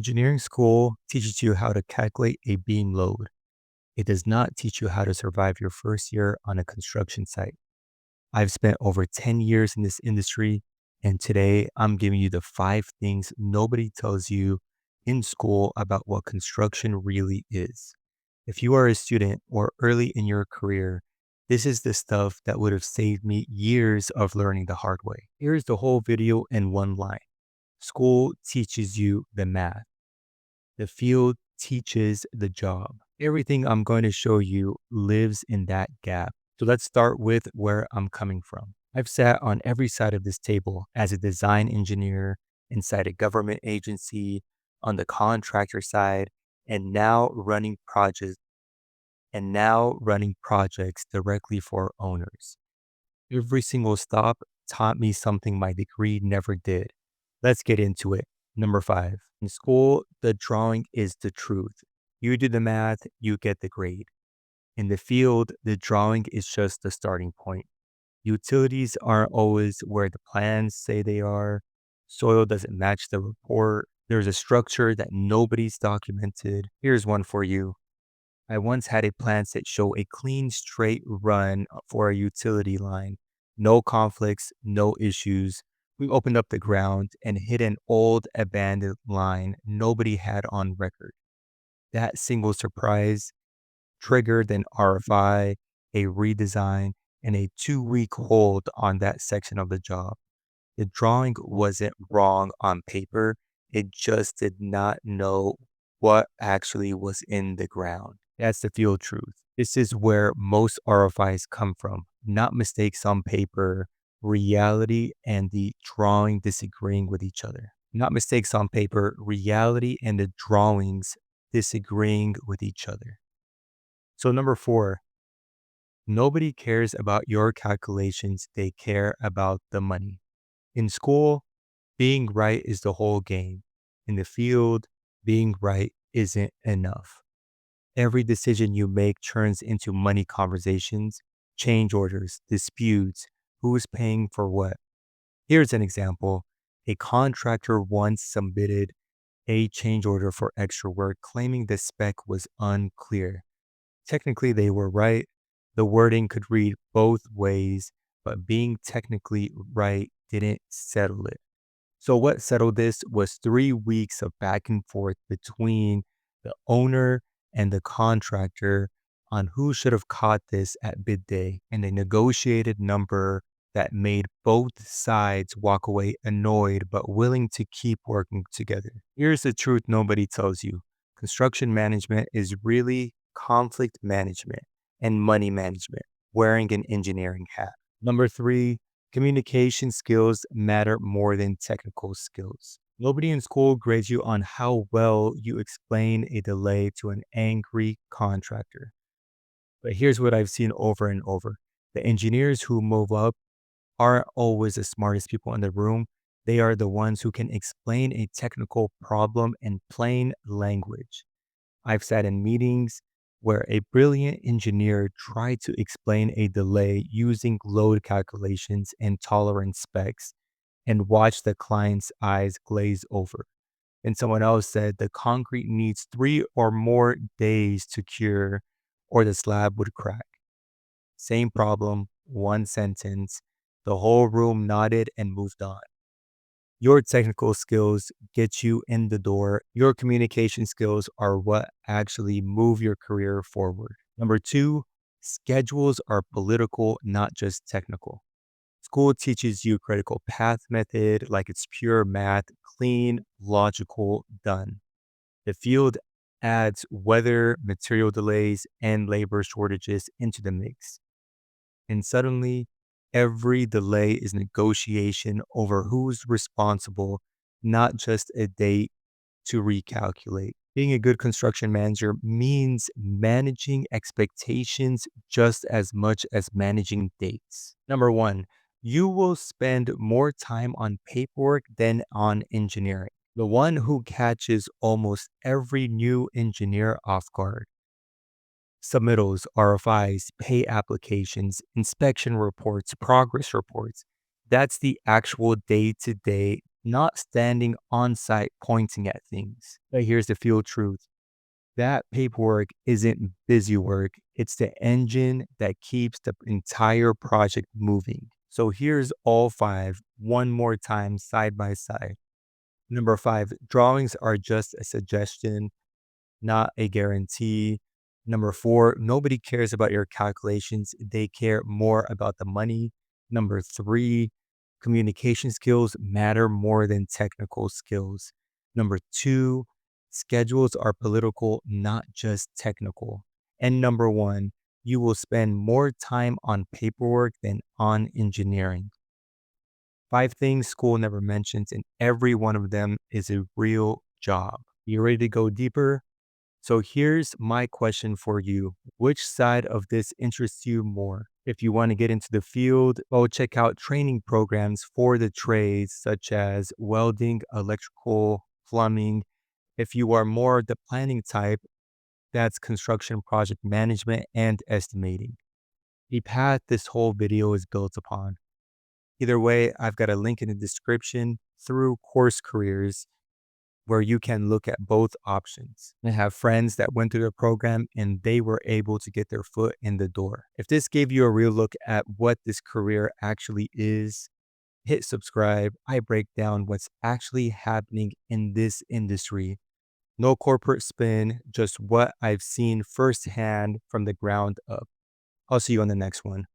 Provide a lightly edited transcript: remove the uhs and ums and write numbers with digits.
Engineering school teaches you how to calculate a beam load. It does not teach you how to survive your first year on a construction site. I've spent over 10 years in this industry, and today I'm giving you the 5 things nobody tells you in school about what construction really is. If you are a student or early in your career, this is the stuff that would have saved me years of learning the hard way. Here's the whole video in one line. School teaches you the math. The field teaches the job. Everything I'm going to show you lives in that gap. So let's start with where I'm coming from. I've sat on every side of this table as a design engineer, inside a government agency, on the contractor side, and now running projects directly for owners. Every single stop taught me something my degree never did. Let's get into it. Number 5. In school, the drawing is the truth. You do the math, you get the grade. In the field, the drawing is just the starting point. Utilities aren't always where the plans say they are. Soil doesn't match the report. There's a structure that nobody's documented. Here's one for you. I once had a plan set show a clean, straight run for a utility line. No conflicts, no issues. We opened up the ground and hit an old abandoned line nobody had on record. That single surprise triggered an RFI, a redesign, and a 2-week hold on that section of the job. The drawing wasn't wrong on paper. It just did not know what actually was in the ground. That's the field truth. This is where most RFIs come from, not mistakes on paper, reality and the drawing disagreeing with each other. Not mistakes on paper, reality and the drawings disagreeing with each other. So number 4, nobody cares about your calculations. They care about the money. In school, being right is the whole game. In the field, being right isn't enough. Every decision you make turns into money conversations, change orders, disputes, who is paying for what. Here's an example. A contractor once submitted a change order for extra work, claiming the spec was unclear. Technically, they were right. The wording could read both ways, but being technically right didn't settle it. So what settled this was 3 weeks of back and forth between the owner and the contractor on who should have caught this at bid day, and a negotiated number that made both sides walk away annoyed but willing to keep working together. Here's the truth nobody tells you. Construction management is really conflict management and money management, wearing an engineering hat. Number 3, communication skills matter more than technical skills. Nobody in school grades you on how well you explain a delay to an angry contractor. But here's what I've seen over and over. The engineers who move up aren't always the smartest people in the room. They are the ones who can explain a technical problem in plain language. I've sat in meetings where a brilliant engineer tried to explain a delay using load calculations and tolerance specs and watched the client's eyes glaze over. And someone else said the concrete needs 3 or more days to cure or the slab would crack. Same problem, one sentence. The whole room nodded and moved on. Your technical skills get you in the door. Your communication skills are what actually move your career forward. Number 2, schedules are political, not just technical. School teaches you critical path method like it's pure math, clean, logical, done. The field adds weather, material delays, and labor shortages into the mix. And suddenly, every delay is negotiation over who's responsible, not just a date to recalculate. Being a good construction manager means managing expectations just as much as managing dates. Number 1, you will spend more time on paperwork than on engineering. The one who catches almost every new engineer off guard. Submittals, RFIs, pay applications, inspection reports, progress reports. That's the actual day-to-day not standing on site pointing at things. But here's the field truth. That paperwork isn't busy work. It's the engine that keeps the entire project moving. So here's all five one more time side by side. Number five, drawings are just a suggestion, not a guarantee. Number four, nobody cares about your calculations. They care more about the money. Number three, communication skills matter more than technical skills. Number two, schedules are political, not just technical. And number one, you will spend more time on paperwork than on engineering. Five things school never mentions, and every one of them is a real job. You ready to go deeper? So here's my question for you. Which side of this interests you more? If you want to get into the field, go check out training programs for the trades such as welding, electrical, plumbing. If you are more the planning type, that's construction project management and estimating. The path this whole video is built upon. Either way, I've got a link in the description through CourseCareers where you can look at both options. I have friends that went through the program and they were able to get their foot in the door. If this gave you a real look at what this career actually is, hit subscribe. I break down what's actually happening in this industry. No corporate spin, just what I've seen firsthand from the ground up. I'll see you on the next one.